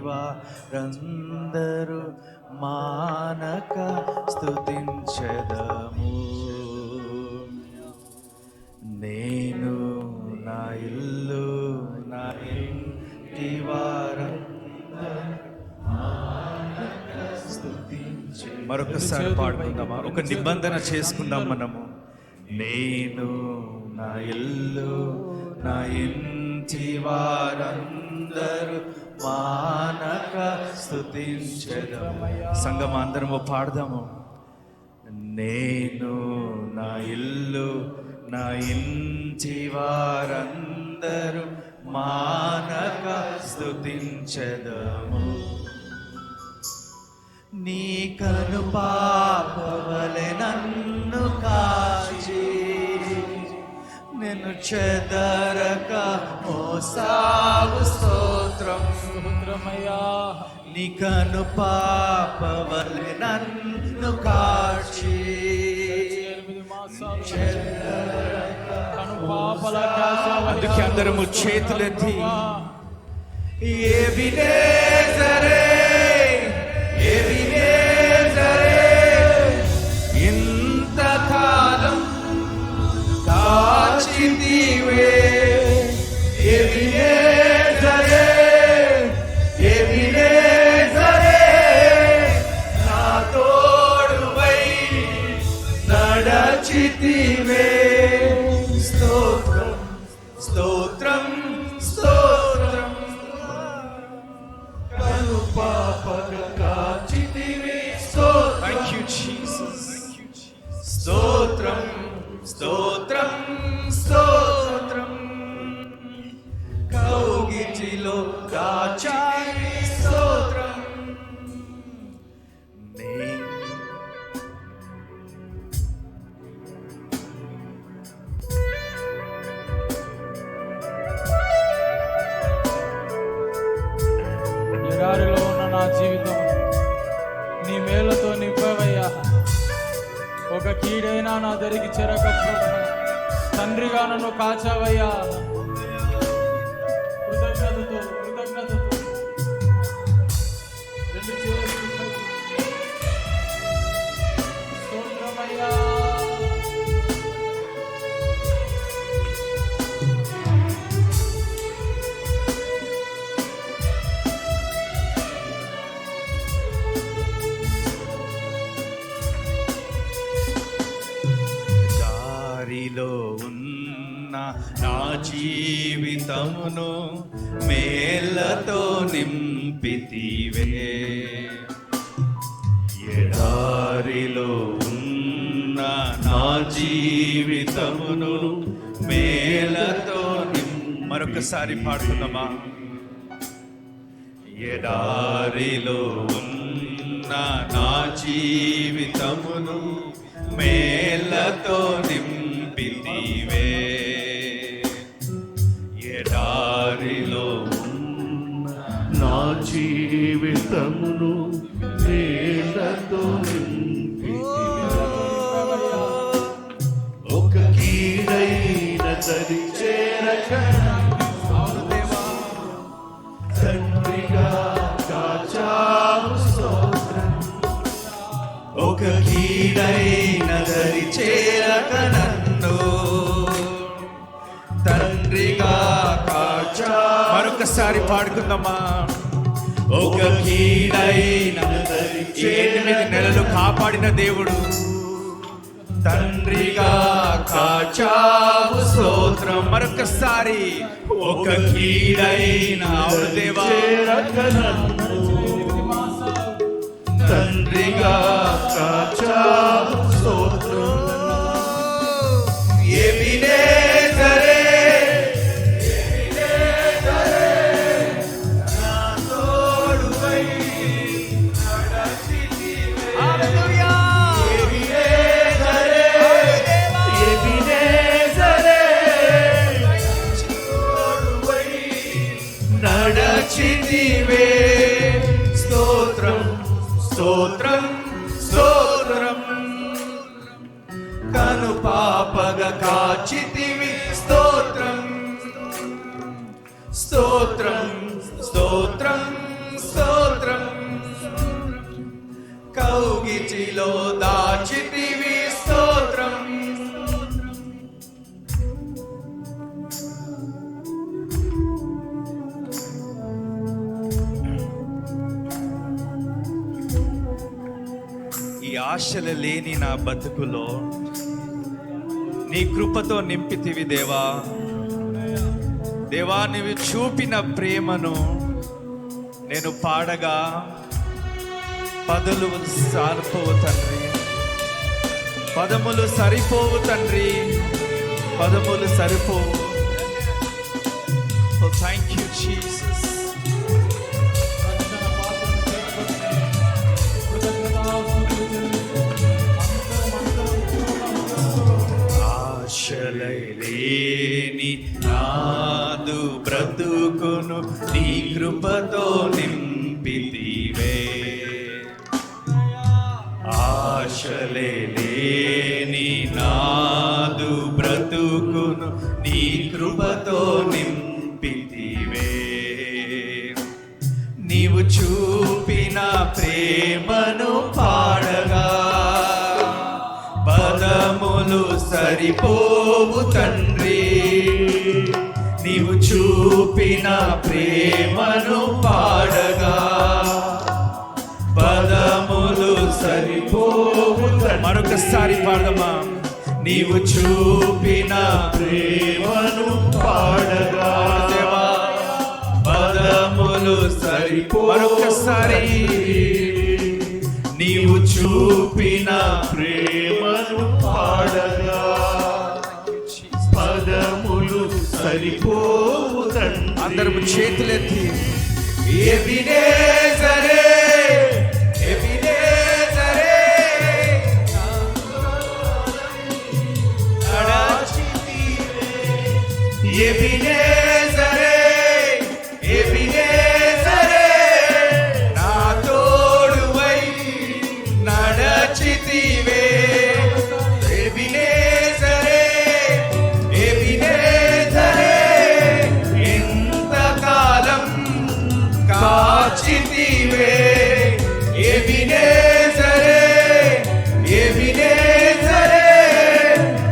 వారందరూ మానక స్తుతించెదము. నేను నా ఇల్లు నా ఇంటి వారందరూ మానక స్తుతించె. మరొకసారి పాడుకుందామా? ఒక నిబంధన చేసుకుందాం మనము. నేను నా ఇల్లు నా ఇంటి వారందరూ మానక స్తుతించెదము. సంగమా అందరము పాడదాము. నేను నా ఇల్లు నా ఇంటి వారందరూ మానక స్తుతించెదము. నీ కను పాపవలె నన్ను కాచి నిన్ను చెదరక మోసావు స్తోత్రం. నీ కను పాపవలె నన్ను కాచి అందుకే అందరము చేతులెత్తి ఎబినేజరే ఎబినేజరే ఇంతకాలం కాచితివే. ఎబినేజరే ఎబినేజరే నా తోడువై నడచితివే. స్తోత్రం స్తోత్రం స్తోత్రం కను పాపగ కాచితివే. Thank you Jesus. స్తోత్రం స్తోత్రం స్తోత్రం కౌగిటిలో దాచాయి. స్తోత్రం ఎడారిలో ఉన్న నా జీవితం నీ మేలుతో నింపవయ్యా. ఒక కీడైనా నా దరికి చెరకపో తండ్రిగా నన్ను కాచావయ్యా. కృతజ్ఞతతో రెండు చేతులు స్తోత్రమయ్యా. ఉన్న నా జీవితమును మేలతో నింపితివే. ఎడారిలో ఉన్న నా జీవితమును మేలతో మరొకసారి పాడుకుందామా? ఎడారిలో ఉన్న నా జీవితమును మేలతో నింపితివే. ఎడారిలో ఉన్న నా జీవితమును మేలతో నింపితివే. ఒక కీడైన దరి చేరక తండ్రిగా కాచావు. స్తోత్రం. ఒక కీడైన దరి చేరక నన్ను తండ్రిగా కాచా. మరొకసారి పాడుకుందామా? ఒక కీడైన 8 నెలలు కాపాడిన దేవుడు తండ్రిగా కాచావు. స్తోత్రం. మరొకసారి ఒక కీడైన దేవా తండ్రిగా కాచావు. స్తోత్రం. ఎబినేజరే నడచితివే. స్తోత్రం స్తోత్రం స్తోత్రం కను పాపగ కాచితివి. స్తోత్రం స్తోత్రం స్తోత్రం స్తోత్రం కౌగిటిలో దాచితివి స్తోత్రం. ఈ ఆశలు లేని నా బతుకులో నీ కృపతో నింపితివి దేవా. దేవా, నీవు చూపిన ప్రేమను నేను పాడగా పదములు సరిపోవు తండ్రి, పదములు సరిపోవు తండ్రి, పదములు సరిపోవు. Oh, thank you, Jesus. రక్షణ పాత్రను చేపట్టి కృతజ్ఞతాస్తుతులు చెల్లిస్తూ ఆశలైలేని నాదు బ్రతుకును నీ కృపతో నింపితివే. ఆశలేని నాదు బ్రతుకును నీ కృపతో నింపితివే. నీవు చూపిన ప్రేమను పాడగా పదములు సరిపోవు తండ్రి. నీవు చూపిన ప్రేమను పాడగా పదములు సరిపోవు తండ్రి. మరొకసారి పాడమా. నీవు చూపిన ప్రేమను పాడగా దేవా పదములు సరిపోవు. మరొకసారి నీవు చూపిన ప్రేమను పాడగా పదములు సరిపోవు తండ్రి. అందరూ చేతులెత్తి ఎబినేజరే, ఎబినేజరే, నడచితివే. ఎబినేజరే, ఎబినేజరే, నా తోడువై నడచితివే. ఎబినేజరే, ఎబినేజరే, ఇంతకాలం కాచితివే. ఎబినేజరే, ఎబినేజరే,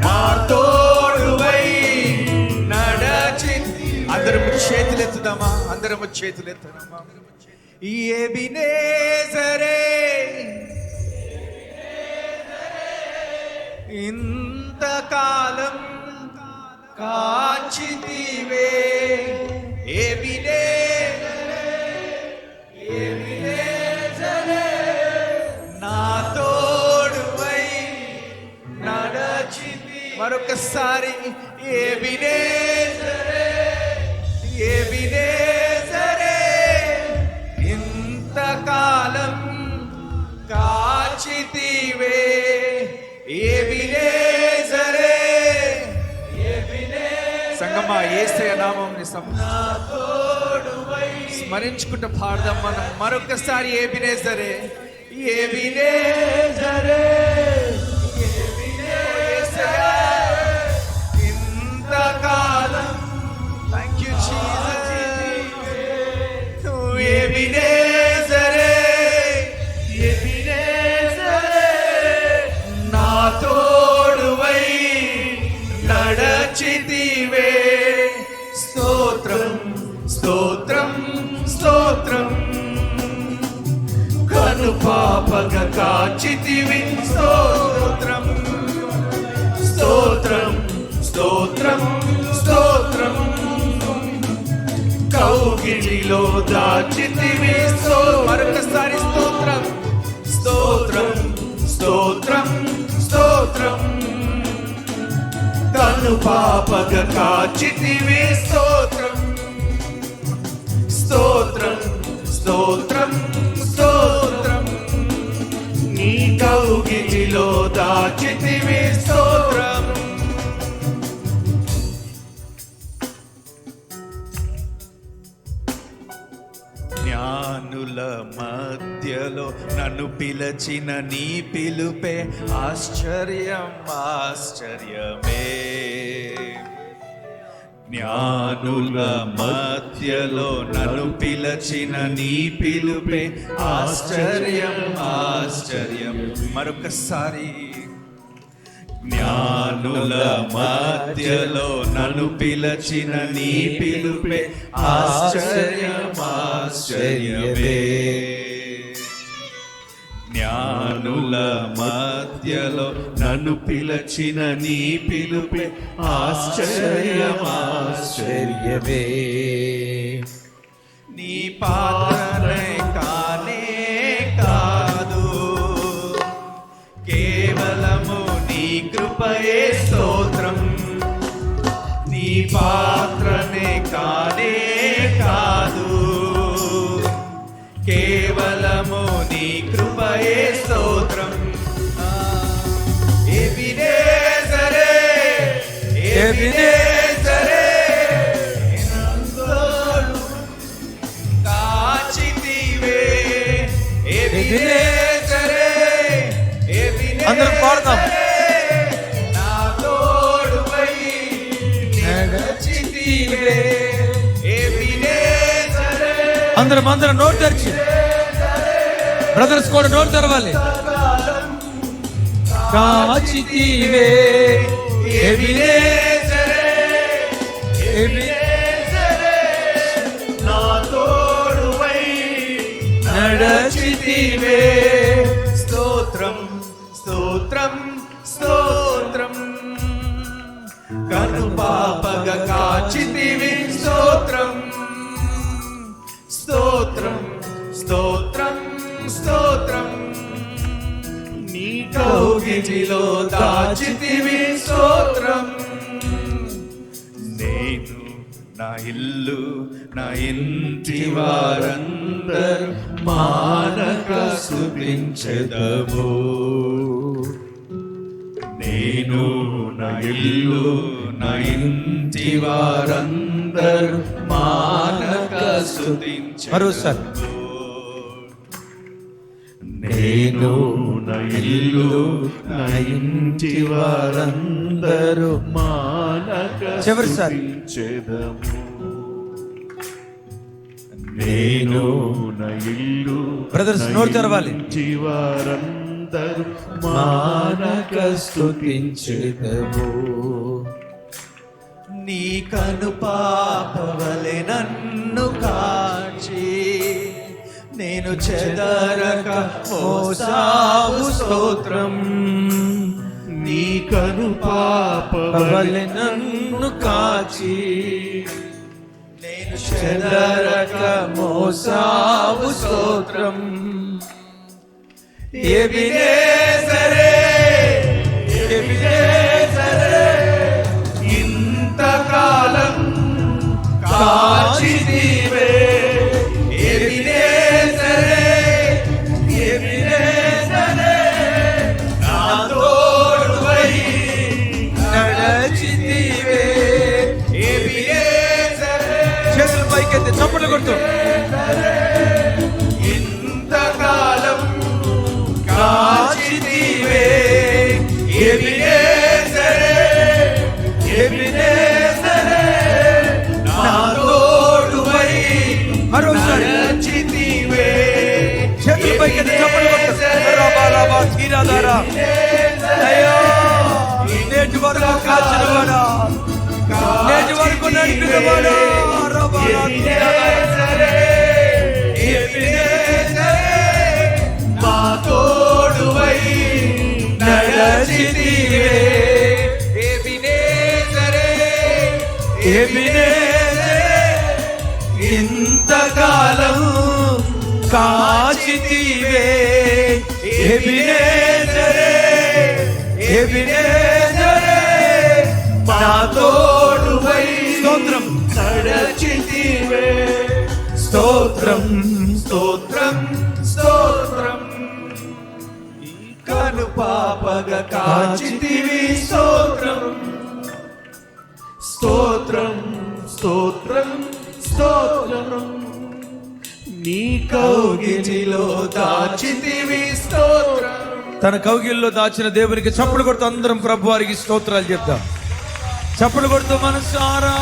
నా తోడువై నడచితి. అందరము చేతులెత్తుదామా, అందరము చేతులెత్తుదామా. ఎబినేజరే, ఇంతకాలం కాచితివే. ఎబినేజరే, ఎబినేజరే, నా తోడువై నడచితి. మరొకసారి ఎబినేజరే, ఎబినేజరే, ఇంతకాలం కాచితివే. ఎబినేజరే, సంగమా యేసయ్య నామముని స్మరించుకుంటూ పాడదాం మనం. మరొకసారి ఎబినేజరే, ఎబినేజరే, యేసయ్య, ఇంతకాలం. Thank you Jesus. ఎబినేజరే, ఎబినేజరే, నా తోడువై నడచితివే. స్తోత్రం, స్తోత్రం, స్తోత్రం. కను పాపగా కాచితివి స్తోత్రం, స్తోత్రం, స్తోత్రం, స్తోత్రం. కౌగిలిలో దాచితివి స్తోత్రం. మరొకసారి స్తోత్రం, స్తోత్రం, స్తోత్రం, స్తోత్రం. కను పాపగా కాచితివి స్తోత్రం, స్తోత్రం, స్తోత్రం, స్తోత్రం. నీ కౌగిలిలో దాచితివి స్తోత్రం. జ్ఞానుల మధ్యలో నన్ను పిలచిన నీ పిలుపే ఆశ్చర్యం, ఆశ్చర్యమే. జ్ఞానుల మధ్యలో నన్ను పిలచిన నీ పిలుపే ఆశ్చర్యం ఆశ్చర్యం. మరొకసారి, జ్ఞానుల మధ్యలో నన్ను పిలచిన నీ పిలుపే ఆశ్చర్యం ఆశ్చర్యమే. జ్ఞానుల మధ్యలో నన్ను పిలచిన నీ పిలుపే ఆశ్చర్యం ఆశ్చర్యమే. నీ పాత్రనే కానే కాదు, కేవలము నీ కృపయే స్తోత్రం. నీ పాత్రనే కానే కాదు, కేవలము నీ కృపయే స్తోత్రం. ఎబినేజరే ఎబినేజరే నందోడు కాచితివే. ఎబినేజరే ఎబినేజరే అందరం పాడదాం. నా తోడువై నడచితివే. ఎబినేజరే అందరం నోరు తెరిచి, బ్రదర్స్ కూడా నోరు తెరవాలి. కాచితివే ఎబినేజరే ఎబినేజరే నా తోడువై నడచితివే. స్తోత్రం స్తోత్రం స్తోత్రం. కను పాపగ కాచితివి స్తోత్రం స్తోత్రం స్తోత్రం స్తోత్రం. నీ కౌగిలిలో దాచితివి స్తోత్రం. నేను నా ఇల్లు నా ఇంటి వారందరూ మానక స్తుతించెదము. నేను నా ఇల్లు నా ఇంటి వారందరూ మానక స్తుతించెదము. మరోసారి, నేను నా ఇల్లు నా ఇంటి వారందరూ మానక చివరిసారి. స్తుతించెదము. నేను నా ఇల్లు బ్రదర్స్ నోరు తెరవాలి. ఇంటి వారందరూ మానక స్తుతించెదము. నీ కను పాపవలె నన్ను కాచి నేను చెదరక మోసావు స్తోత్రం. నీ కను పాపవలె నన్ను కాచి నేను చెదరక మోసావు స్తోత్రం. ఎబినేజరే ఎబినేజరే ఇంతకాలం కాచితివే. ఎబినేజరే ఎబినేజరే నా తోడువై నడచితివే. ఎబినేజరే చేతులు పైకెత్తి చప్పట్లు కొట్టు. ఇంతకాలం కాచితివే. ఎబినేజరే ఎబినేజరే నా తోడువై మరోసారి నడచితివే. చేతులు పైకెత్తి చప్పట్లు కొట్టు. రబాలబా తీరాదారా. అయ్యో, నేటి వరకు కాచినవాడా, నేటి వరకు నడిపినవాడా. రబాలా తీరాదారా. మా తోడువై నడచితివే. ఎబినేజరే ఎబినేజరే ఇంతకాలం కాచితివే. ఎబినేజరే ఎబినేజరే నా తోడువై స్తోత్రం నడచితివే. స్తోత్రం స్తోత్రం స్తోత్రం. కను పాపగ కాచితివి స్తోత్రం స్తోత్రం స్తోత్రం స్తోత్రం. నీ కౌగిలిలో దాచితివి స్తోత్రం. తన కౌగిల్లో దాచిన దేవునికి చప్పుడు కొడుతూ అందరం ప్రభు వారికి స్తోత్రాలు చెప్తాం. చప్పలు కొడుతూ మనసారా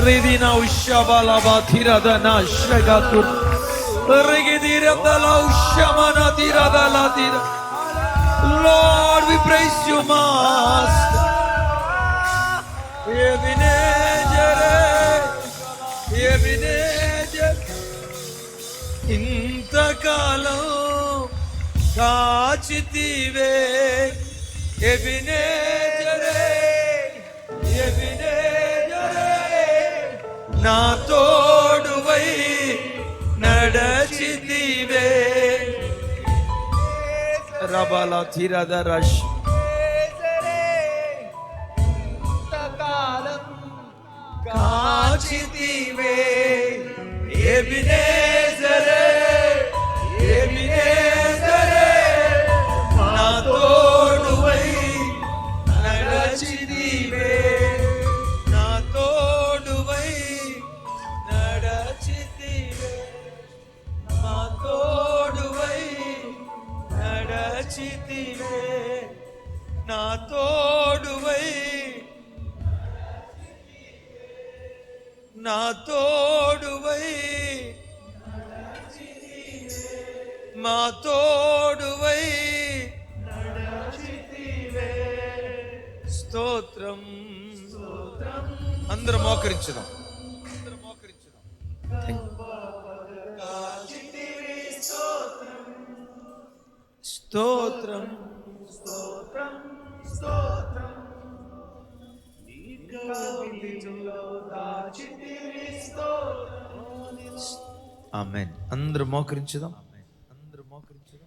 రిదినా ఉషబలబా తిరదనా షగతుర్ రిగిదిరదలా ఉషమన తిరదలా తిర. Lord, we praise you, Master. Ebenezer, ఇంతకాలం కాచితివే ఎబినేజరే, ఎబినేజరే, నా తోడువై నడచితివే. రబల తిరదరష్ కాచితివే ఎబినేజరే, ఎబినేజరే, నా తోడువై నడచితివే, నా తోడువై నడచితివే, నా తోడువై నడచితివే, నా తోడువై, నా తోడువై, మా తోడువై స్తోత్రం. అందరూ మోకరించుదాం. స్తోత్రం, ఆమేన్. అందరూ మోకరించుదాం. అందరూ మోకరించుదాం.